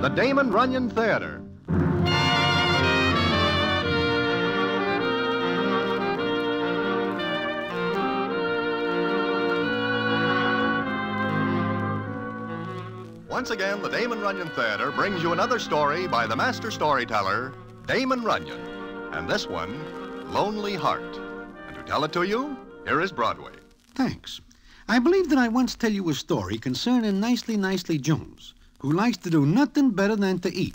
the Damon Runyon Theatre. Once again, the Damon Runyon Theatre brings you another story by the master storyteller, Damon Runyon. And this one, Lonely Heart. And to tell it to you, here is Broadway. Thanks. I believe that I once tell you a story concerning Nicely Jones, who likes to do nothing better than to eat.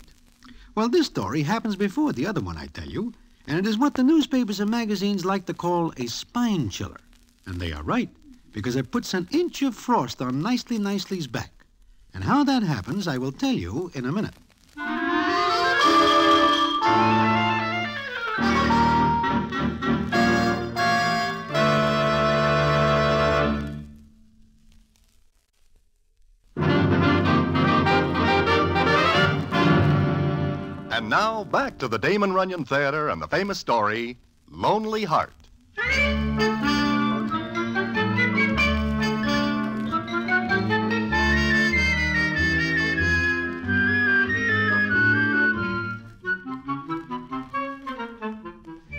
Well, this story happens before the other one I tell you, and it is what the newspapers and magazines like to call a spine chiller. And they are right, because it puts an inch of frost on Nicely's back. And how that happens, I will tell you in a minute. And now, back to the Damon Runyon Theatre and the famous story, Lonely Heart.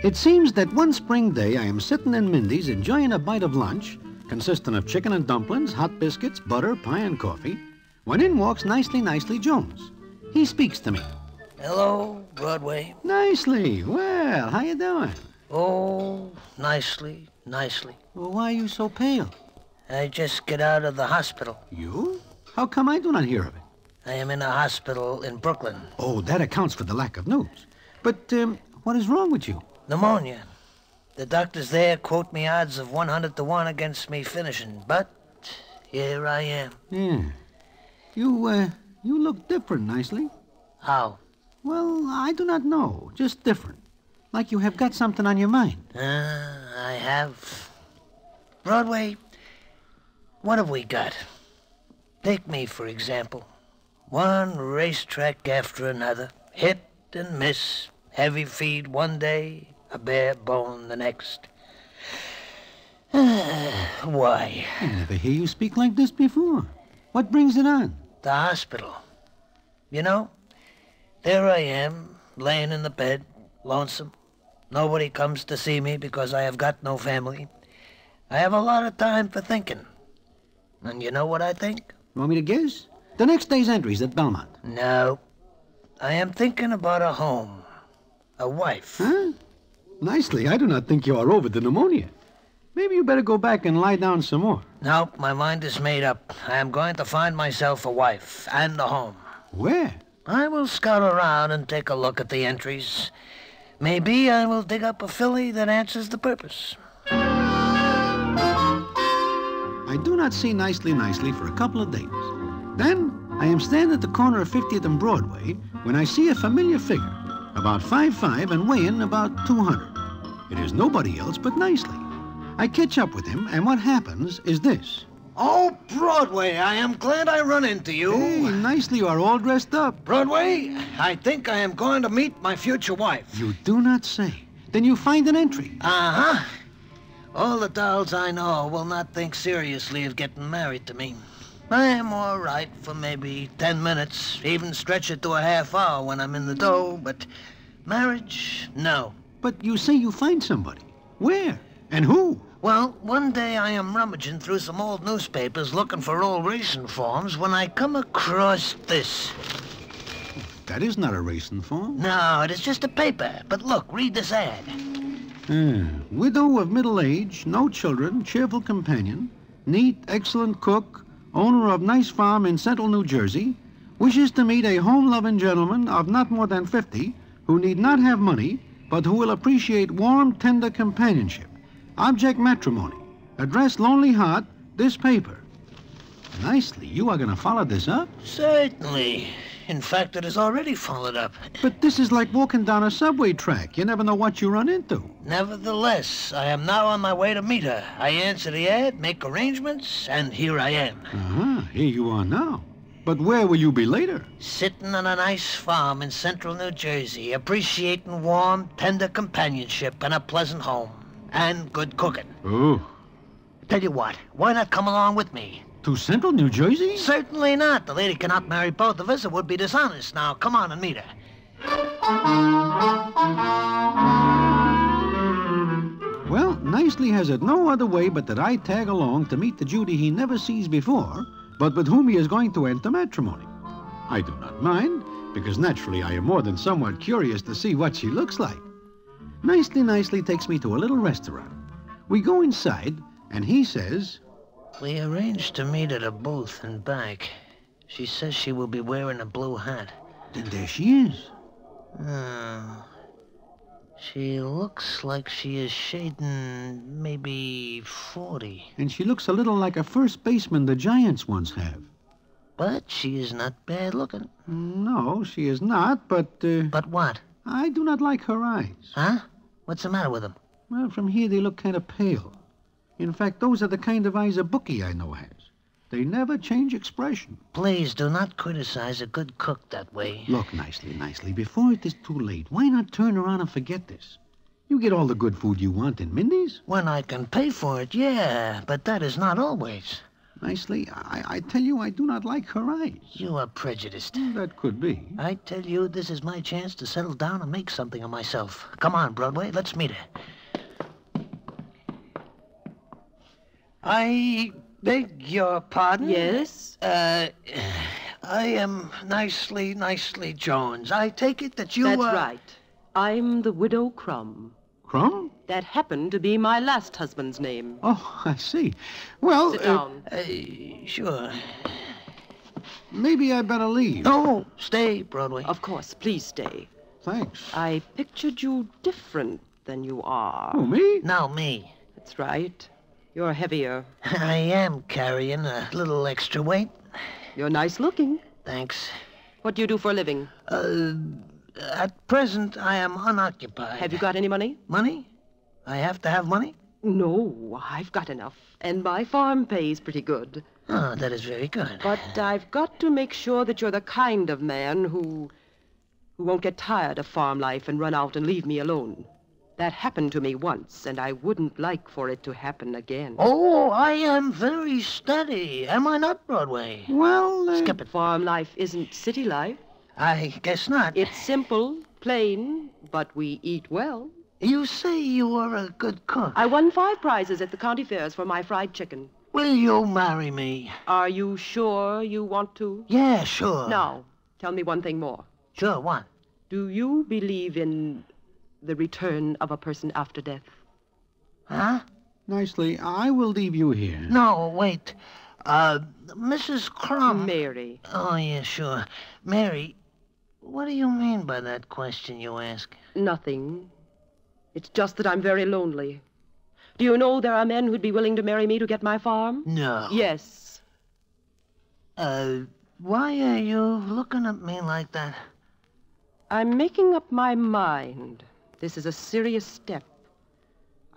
It seems that one spring day I am sitting in Mindy's enjoying a bite of lunch, consisting of chicken and dumplings, hot biscuits, butter, pie, and coffee, when in walks Nicely Jones. He speaks to me. Hello, Broadway. Nicely. Well, how you doing? Oh, nicely. Well, why are you so pale? I just get out of the hospital. You? How come I do not hear of it? I am in a hospital in Brooklyn. Oh, that accounts for the lack of news. But, what is wrong with you? Pneumonia. The doctors there quote me odds of 100 to 1 against me finishing, but here I am. Yeah. You look different, Nicely. How? Well, I do not know. Just different. Like you have got something on your mind. I have. Broadway, what have we got? Take me, for example. One racetrack after another. Hit and miss. Heavy feed one day, a bare bone the next. Why? I never hear you speak like this before. What brings it on? The hospital. You know, there I am, laying in the bed, lonesome. Nobody comes to see me because I have got no family. I have a lot of time for thinking. And you know what I think? Want me to guess? The next day's entries at Belmont. No. I am thinking about a home. A wife. Huh? Nicely, I do not think you are over the pneumonia. Maybe you better go back and lie down some more. No, my mind is made up. I am going to find myself a wife and a home. Where? I will scout around and take a look at the entries. Maybe I will dig up a filly that answers the purpose. I do not see Nicely for a couple of days. Then I am standing at the corner of 50th and Broadway when I see a familiar figure, about 5'5" and weighing about 200. It is nobody else but Nicely. I catch up with him, and what happens is this. Oh, Broadway, I am glad I run into you. Hey, Nicely, you are all dressed up. Broadway, I think I am going to meet my future wife. You do not say. Then you find an entry. Uh-huh. All the dolls I know will not think seriously of getting married to me. I am all right for maybe 10 minutes, even stretch it to a half hour when I'm in the dough, but marriage, no. But you say you find somebody. Where? And who? Well, one day I am rummaging through some old newspapers looking for old racing forms when I come across this. That is not a racing form. No, it is just a paper. But look, read this ad. Widow of middle age, no children, cheerful companion, neat, excellent cook, owner of nice farm in central New Jersey, wishes to meet a home-loving gentleman of not more than 50 who need not have money, but who will appreciate warm, tender companionship. Object matrimony. Address Lonely Heart, this paper. Nicely, you are going to follow this up? Certainly. In fact, it is already followed up. But this is like walking down a subway track. You never know what you run into. Nevertheless, I am now on my way to meet her. I answer the ad, make arrangements, and here I am. Here you are now. But where will you be later? Sitting on a nice farm in central New Jersey, appreciating warm, tender companionship and a pleasant home. And good cooking. Oh. Tell you what, why not come along with me? To Central New Jersey? Certainly not. The lady cannot marry both of us. It would be dishonest. Now, come on and meet her. Well, Nicely has it no other way but that I tag along to meet the Judy he never sees before, but with whom he is going to enter matrimony. I do not mind, because naturally I am more than somewhat curious to see what she looks like. Nicely takes me to a little restaurant. We go inside, and he says... We arranged to meet at a booth in back. She says she will be wearing a blue hat. Then there she is. She looks like she is shading maybe 40. And she looks a little like a first baseman the Giants once have. But she is not bad looking. No, she is not, but... But what? I do not like her eyes. Huh? What's the matter with them? Well, from here they look kind of pale. In fact, those are the kind of eyes a bookie I know has. They never change expression. Please do not criticize a good cook that way. Look, Nicely, before it is too late, why not turn around and forget this? You get all the good food you want in Mindy's. When I can pay for it, yeah, but that is not always. Nicely, I tell you I do not like her eyes. You are prejudiced. That could be. I tell you, this is my chance to settle down and make something of myself. Come on, Broadway, let's meet her. I beg your pardon? Yes? I am Nicely Jones. I take it that you That's right. I'm the Widow Crumb. Crumb? That happened to be my last husband's name. Oh, I see. Well... Sit down. Sure. Maybe I better leave. No, stay, Broadway. Of course, please stay. Thanks. I pictured you different than you are. Oh, me? Now me. That's right. You're heavier. I am carrying a little extra weight. You're nice looking. Thanks. What do you do for a living? At present, I am unoccupied. Have you got any money? Money? I have to have money? No, I've got enough. And my farm pays pretty good. Oh, that is very good. But I've got to make sure that you're the kind of man who won't get tired of farm life and run out and leave me alone. That happened to me once, and I wouldn't like for it to happen again. Oh, I am very steady. Am I not, Broadway? Well, Skip it. Farm life isn't city life. I guess not. It's simple, plain, but we eat well. You say you are a good cook. I won 5 prizes at the county fairs for my fried chicken. Will you marry me? Are you sure you want to? Yeah, sure. Now, tell me one thing more. Sure, what? Do you believe in the return of a person after death? Huh? Nicely, I will leave you here. No, wait. Mrs. Crumb. Mary. Oh, yeah, sure. Mary, what do you mean by that question you ask? Nothing. It's just that I'm very lonely. Do you know there are men who'd be willing to marry me to get my farm? No. Yes. Why are you looking at me like that? I'm making up my mind. This is a serious step.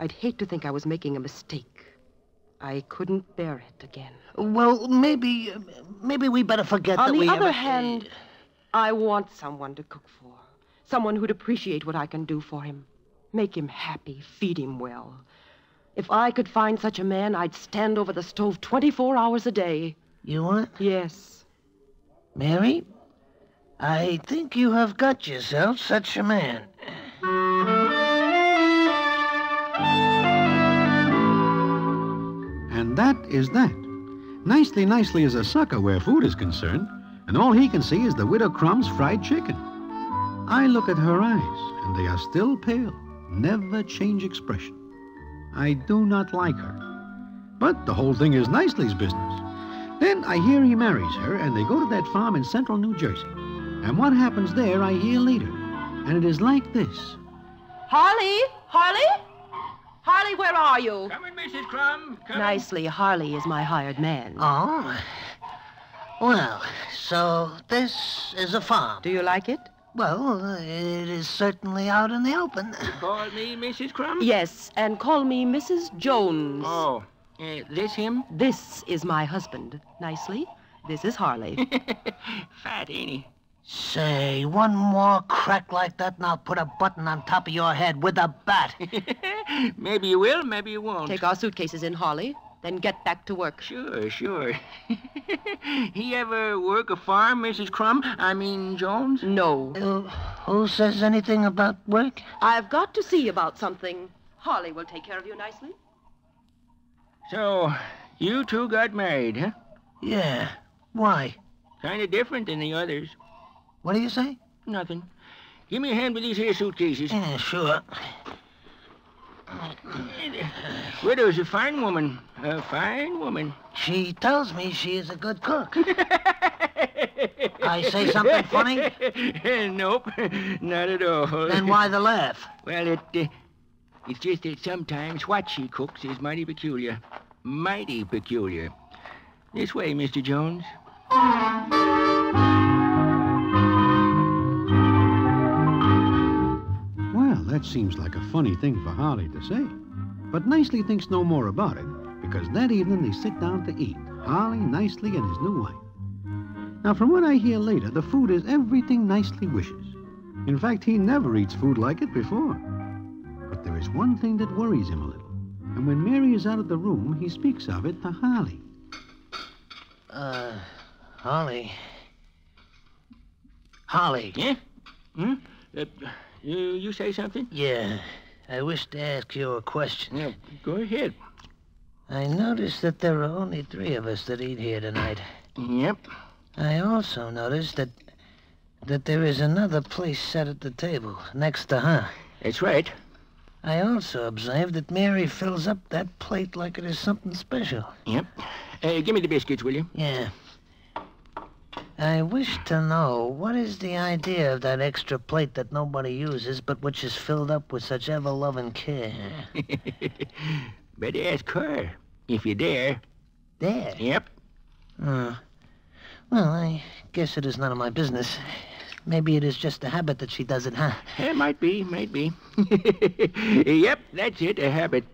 I'd hate to think I was making a mistake. I couldn't bear it again. Well, maybe we better forget that we On the other ever... hand, I want someone to cook for. Someone who'd appreciate what I can do for him. Make him happy, feed him well. If I could find such a man, I'd stand over the stove 24 hours a day. You what? Yes. Mary, I think you have got yourself such a man. And that is that. Nicely is a sucker where food is concerned, and all he can see is the Widow Crumb's fried chicken. I look at her eyes, and they are still pale, never change expression. I do not like her. But the whole thing is Nicely's business. Then I hear he marries her, and they go to that farm in central New Jersey. And what happens there, I hear later. And it is like this. Harley? Harley, where are you? Coming, Mrs. Crumb. Coming. Nicely, Harley is my hired man. Oh? Well, so this is a farm. Do you like it? Well, it is certainly out in the open. Call me Mrs. Crumb? Yes, and call me Mrs. Jones. Oh, this him? This is my husband. Nicely, this is Harley. Fat, ain't he? Say, one more crack like that and I'll put a button on top of your head with a bat. Maybe you will, maybe you won't. Take our suitcases in, Harley. Then get back to work. Sure, sure. He ever work a farm, Mrs. Crumb? I mean, Jones? No. Who says anything about work? I've got to see about something. Harley will take care of you nicely. So, you two got married, huh? Yeah. Why? Kind of different than the others. What do you say? Nothing. Give me a hand with these here suitcases. Yeah, sure. Widow's a fine woman. A fine woman. She tells me she is a good cook. I say something funny? Nope, not at all. Then why the laugh? Well, it's just that sometimes what she cooks is mighty peculiar. Mighty peculiar. This way, Mr. Jones. Well, that seems like a funny thing for Harley to say. But Nicely thinks no more about it, because that evening they sit down to eat, Harley, Nicely, and his new wife. Now, from what I hear later, the food is everything Nicely wishes. In fact, he never eats food like it before. But there is one thing that worries him a little. And when Mary is out of the room, he speaks of it to Harley. Harley. Harley. Yeah? Hmm? You say something? Yeah. I wish to ask you a question. Yeah, go ahead. I noticed that there are only 3 of us that eat here tonight. Yep. I also noticed that there is another place set at the table, next to her. That's right. I also observed that Mary fills up that plate like it is something special. Yep. Give me the biscuits, will you? Yeah. I wish to know, what is the idea of that extra plate that nobody uses, but which is filled up with such ever-loving care? Better ask her, if you dare. Dare? Yep. Well, I guess it is none of my business. Maybe it is just a habit that she does it, huh? Might be. Yep, that's it, a habit.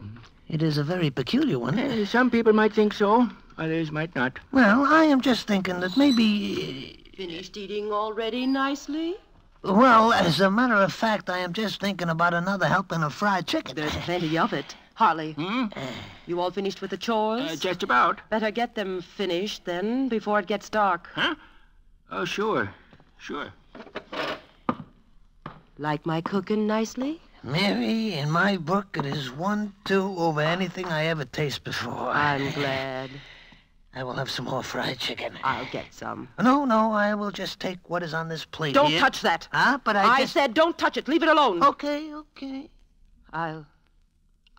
It is a very peculiar one. Some people might think so, others might not. Well, I am just thinking that maybe... Finished eating already nicely? Well, as a matter of fact, I am just thinking about another helping of fried chicken. There's plenty of it. Harley, Hmm? you all finished with the chores? Just about. Better get them finished, then, before it gets dark. Huh? Oh, sure. Like my cooking nicely? Mary, in my book, it is 1-2 over anything I ever tasted before. I'm glad. I will have some more fried chicken. I'll get some. No, I will just take what is on this plate Don't here. touch that. Huh? But I said don't touch it. Leave it alone. Okay.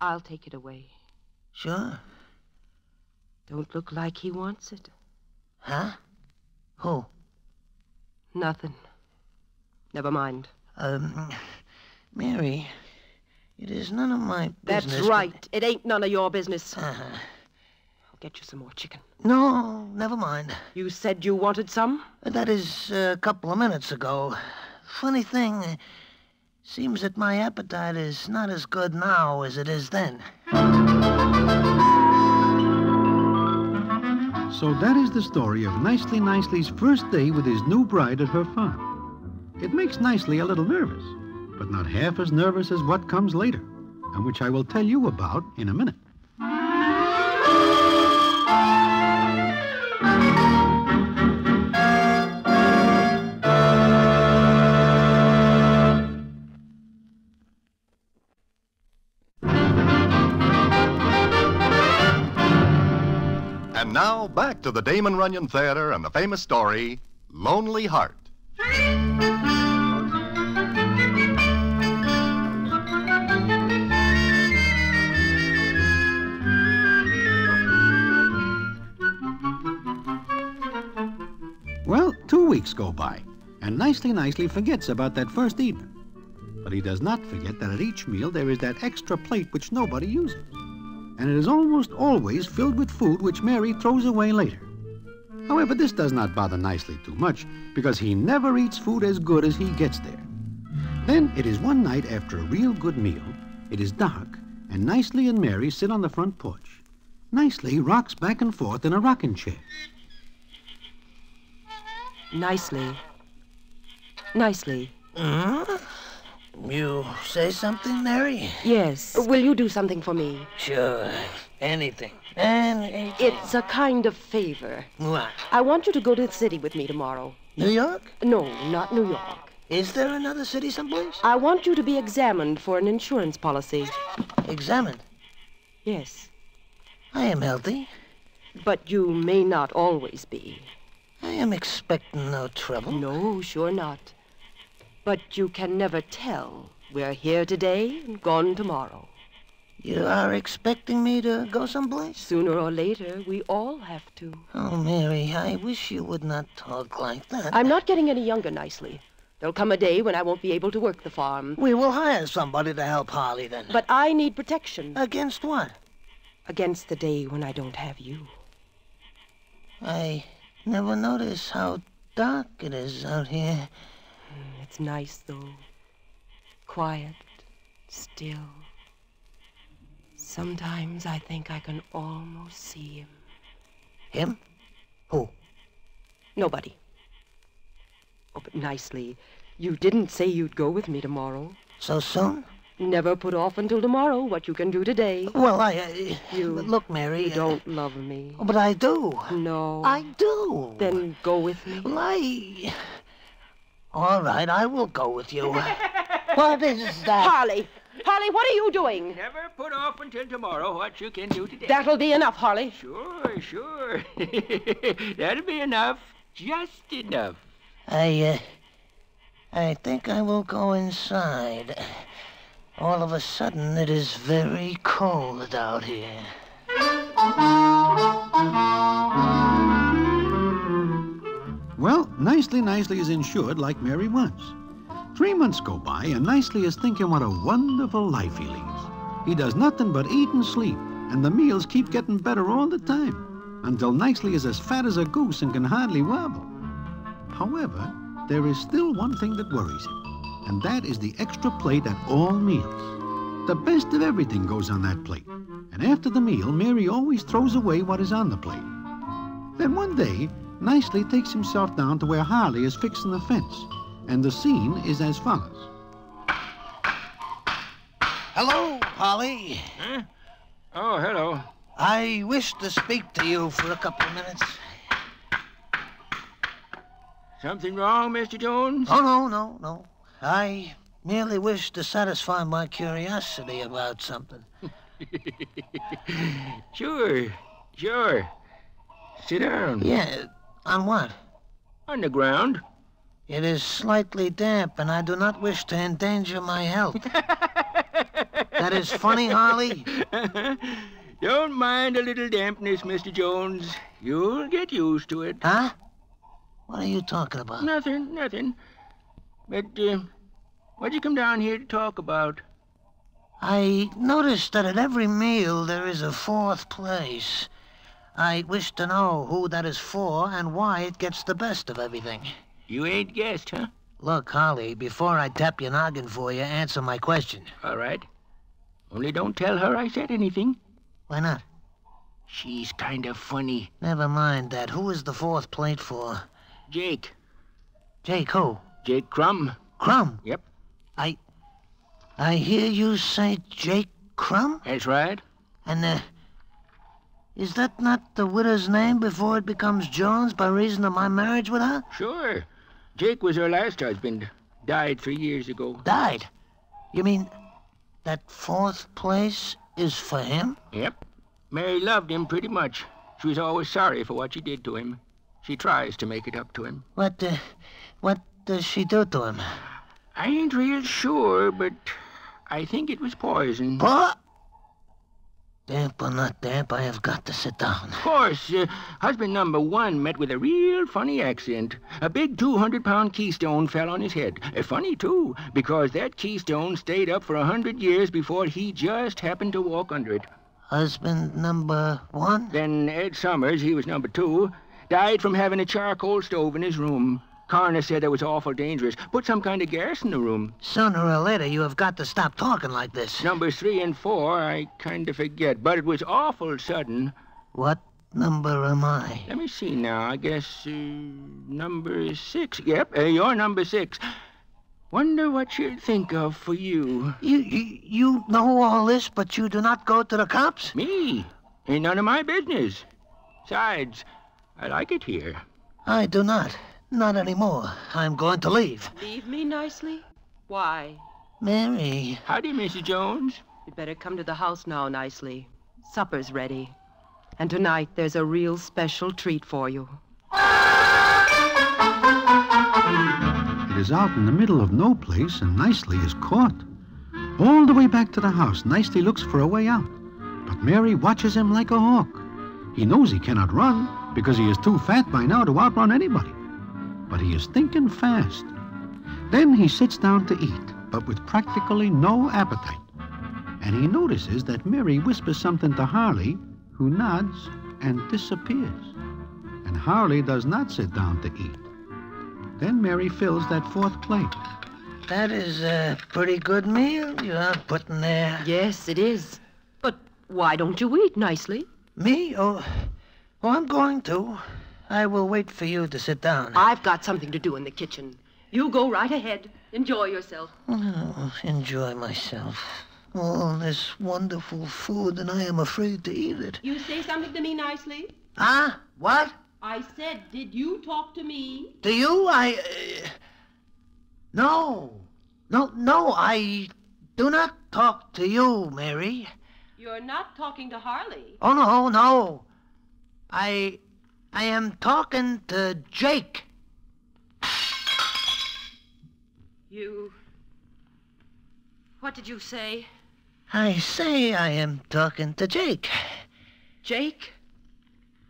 I'll take it away. Sure. Don't look like he wants it. Huh? Who? Nothing. Never mind. Mary, it is none of my business. That's right. It ain't none of your business. Uh-huh. I'll get you some more chicken. No, never mind. You said you wanted some? That is a couple of minutes ago. Funny thing, seems that my appetite is not as good now as it is then. So that is the story of Nicely's first day with his new bride at her farm. It makes Nicely a little nervous, but not half as nervous as what comes later, and which I will tell you about in a minute. And now, back to the Damon Runyon Theatre and the famous story, Lonely Heart. Well, 2 weeks go by, and Nicely forgets about that first evening. But he does not forget that at each meal there is that extra plate which nobody uses. And it is almost always filled with food which Mary throws away later. However, this does not bother Nicely too much, because he never eats food as good as he gets there. Then it is one night after a real good meal, it is dark, and Nicely and Mary sit on the front porch. Nicely rocks back and forth in a rocking chair. Nicely. You say something, Mary? Yes. Will you do something for me? Sure. Anything. Anything. It's a kind of favor. What? I want you to go to the city with me tomorrow. New York? No, not New York. Is there another city someplace? I want you to be examined for an insurance policy. Examined? Yes. I am healthy. But you may not always be. I am expecting no trouble. No, sure not. But you can never tell. We're here today and gone tomorrow. You are expecting me to go someplace? Sooner or later, we all have to. Oh, Mary, I wish you would not talk like that. I'm not getting any younger nicely. There'll come a day when I won't be able to work the farm. We will hire somebody to help Harley then. But I need protection. Against what? Against the day when I don't have you. I never noticed how dark it is out here. It's nice, though. Quiet, still. Sometimes I think I can almost see him. Him? Who? Nobody. Oh, but nicely, you didn't say you'd go with me tomorrow. So soon? Never put off until tomorrow what you can do today. Well, Look, Mary. You don't love me. But I do. No. I do. Then go with me. Well, all right, I will go with you. What is that? Harley! Harley, what are you doing? Never put off until tomorrow what you can do today. That'll be enough, Harley. Sure. That'll be enough. Just enough. I think I will go inside. All of a sudden, it is very cold out here. Well, Nicely is insured like Mary was. 3 months go by, and Nicely is thinking what a wonderful life he leads. He does nothing but eat and sleep, and the meals keep getting better all the time, until Nicely is as fat as a goose and can hardly wobble. However, there is still one thing that worries him, and that is the extra plate at all meals. The best of everything goes on that plate, and after the meal, Mary always throws away what is on the plate. Then one day, Nicely takes himself down to where Harley is fixing the fence, and the scene is as follows. Hello, Polly. Huh? Oh, hello. I wish to speak to you for a couple of minutes. Something wrong, Mr. Jones? Oh, no. I merely wish to satisfy my curiosity about something. Sure. Sit down. Yeah, on what? On the ground. It is slightly damp, and I do not wish to endanger my health. That is funny, Harley? Don't mind a little dampness, Mr. Jones. You'll get used to it. Huh? What are you talking about? Nothing. But, what'd you come down here to talk about? I noticed that at every meal there is a fourth place. I wish to know who that is for and why it gets the best of everything. You ain't guessed, huh? Look, Harley, before I tap your noggin for you, answer my question. All right. Only don't tell her I said anything. Why not? She's kind of funny. Never mind that. Who is the fourth plate for? Jake. Jake who? Jake Crumb. Crumb? Yep. I hear you say Jake Crumb? That's right. And, is that not the widow's name before it becomes Jones by reason of my marriage with her? Sure. Jake was her last husband. Died 3 years ago. Died? You mean that fourth place is for him? Yep. Mary loved him pretty much. She was always sorry for what she did to him. She tries to make it up to him. What does she do to him? I ain't real sure, but I think it was poison. What? Damp or not damp, I have got to sit down. Of course, husband number one met with a real funny accident. A big 200-pound keystone fell on his head. Funny, too, because that keystone stayed up for 100 years before he just happened to walk under it. Husband number one? Then Ed Summers, he was number two, died from having a charcoal stove in his room. Coroner said it was awful dangerous. Put some kind of gas in the room. Sooner or later, you have got to stop talking like this. Numbers 3 and 4, I kind of forget, but it was awful sudden. What number am I? Let me see now. I guess, number 6. Yep, you're number 6. Wonder what she'll think of for you. You know all this, but you do not go to the cops? Me? Ain't none of my business. Besides, I like it here. I do not. Not anymore. I'm going to leave. Leave me nicely? Why? Mary. Howdy, Mrs. Jones. You'd better come to the house now, nicely. Supper's ready. And tonight there's a real special treat for you. It is out in the middle of no place, and Nicely is caught. All the way back to the house, Nicely looks for a way out. But Mary watches him like a hawk. He knows he cannot run, because he is too fat by now to outrun anybody. But he is thinking fast. Then he sits down to eat, but with practically no appetite. And he notices that Mary whispers something to Harley, who nods and disappears. And Harley does not sit down to eat. Then Mary fills that fourth plate. That is a pretty good meal you're putting there. Yes, it is. But why don't you eat nicely? Me? Oh, I'm going to. I will wait for you to sit down. I've got something to do in the kitchen. You go right ahead. Enjoy yourself. Oh, enjoy myself. All this wonderful food, and I am afraid to eat it. You say something to me nicely? Huh? What? I said, did you talk to me? To you? No, I do not talk to you, Mary. You're not talking to Harley. Oh, no. I am talking to Jake. What did you say? I say I am talking to Jake. Jake?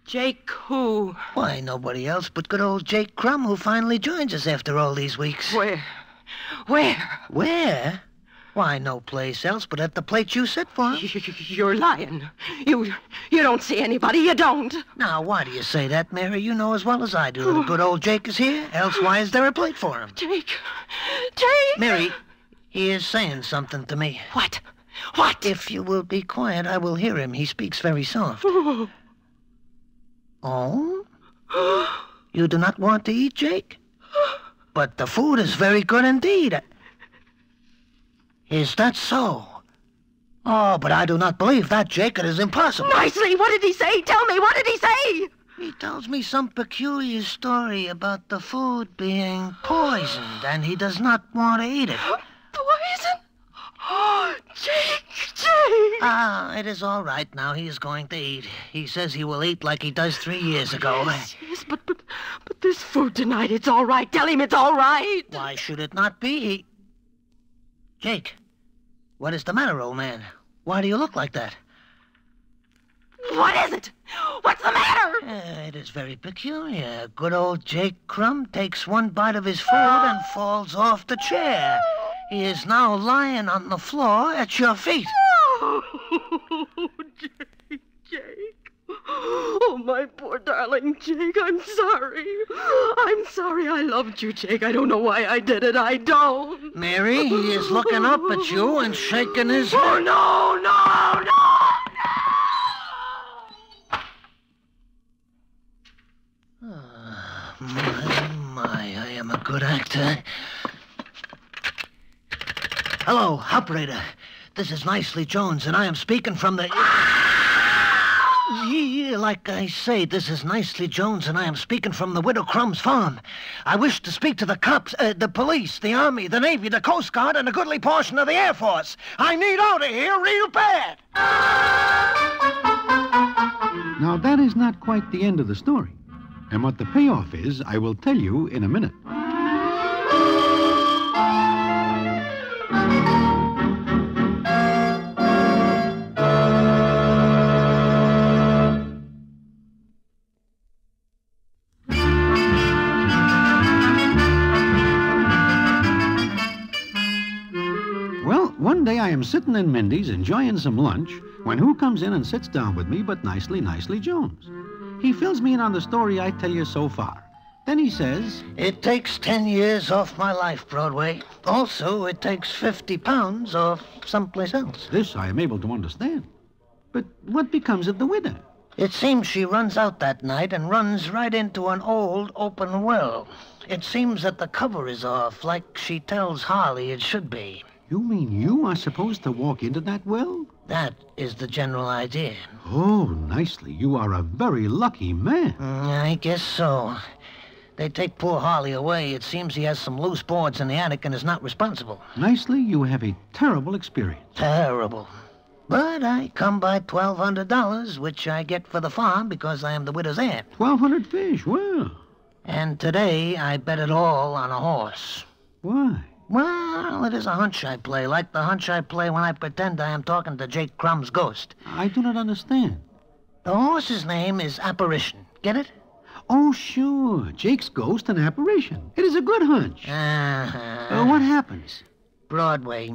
Jake who? Why, nobody else but good old Jake Crumb, who finally joins us after all these weeks. Where? Where? Why, no place else but at the plate you sit for. You're lying. You don't see anybody, you don't. Now, why do you say that, Mary? You know as well as I do that good old Jake is here. Else, why is there a plate for him? Jake! Mary, he is saying something to me. What? If you will be quiet, I will hear him. He speaks very soft. Oh? You do not want to eat, Jake? But the food is very good indeed. Is that so? Oh, but I do not believe that, Jake. It is impossible. Nicely, what did he say? Tell me, what did he say? He tells me some peculiar story about the food being poisoned, and he does not want to eat it. Poison? Oh, Jake! Ah, it is all right now. He is going to eat. He says he will eat like he does 3 years ago. Yes, but this food tonight, it's all right. Tell him it's all right. Why should it not be? Jake, what is the matter, old man? Why do you look like that? What is it? What's the matter? It is very peculiar. Good old Jake Crumb takes one bite of his food and falls off the chair. He is now lying on the floor at your feet. Oh, Jake. Oh, my poor darling Jake, I'm sorry. I'm sorry. I loved you, Jake. I don't know why I did it. I don't. Mary, he is looking up at you and shaking his head. Oh, no. My, I am a good actor. Hello, operator. This is Nicely Jones, and I am speaking from the... Yeah, like I say, this is Nicely Jones, and I am speaking from the Widow Crumb's farm. I wish to speak to the cops, the police, the Army, the Navy, the Coast Guard, and a goodly portion of the Air Force. I need out of here real bad. Now, that is not quite the end of the story. And what the payoff is, I will tell you in a minute. One day I am sitting in Mindy's enjoying some lunch when who comes in and sits down with me but Nicely Jones. He fills me in on the story I tell you so far. Then he says, It takes 10 years off my life, Broadway. Also, it takes 50 pounds off someplace else. This I am able to understand. But what becomes of the widow? It seems she runs out that night and runs right into an old open well. It seems that the cover is off, like she tells Harley it should be. You mean you are supposed to walk into that well? That is the general idea. Oh, nicely. You are a very lucky man. I guess so. They take poor Harley away. It seems he has some loose boards in the attic and is not responsible. Nicely, you have a terrible experience. Terrible. But I come by $1,200, which I get for the farm because I am the widow's aunt. 1,200 fish, well. And today I bet it all on a horse. Why? Well, it is a hunch I play, like the hunch I play when I pretend I am talking to Jake Crumb's ghost. I do not understand. The horse's name is Apparition. Get it? Oh, sure. Jake's ghost and apparition. It is a good hunch. What happens? Broadway.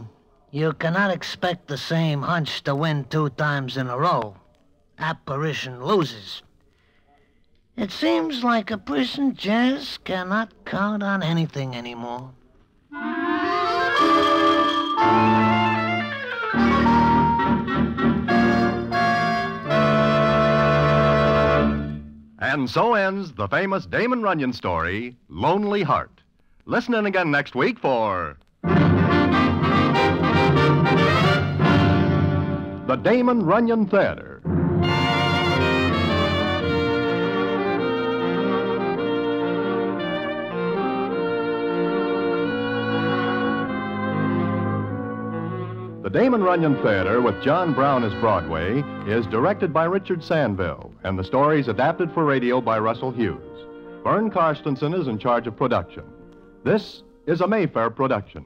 You cannot expect the same hunch to win 2 times in a row. Apparition loses. It seems like a person just cannot count on anything anymore. And so ends the famous Damon Runyon story, Lonely Heart. Listen in again next week for the Damon Runyon Theatre. The Damon Runyon Theatre, with John Brown as Broadway, is directed by Richard Sandville, and the story is adapted for radio by Russell Hughes. Vern Karstensen is in charge of production. This is a Mayfair production.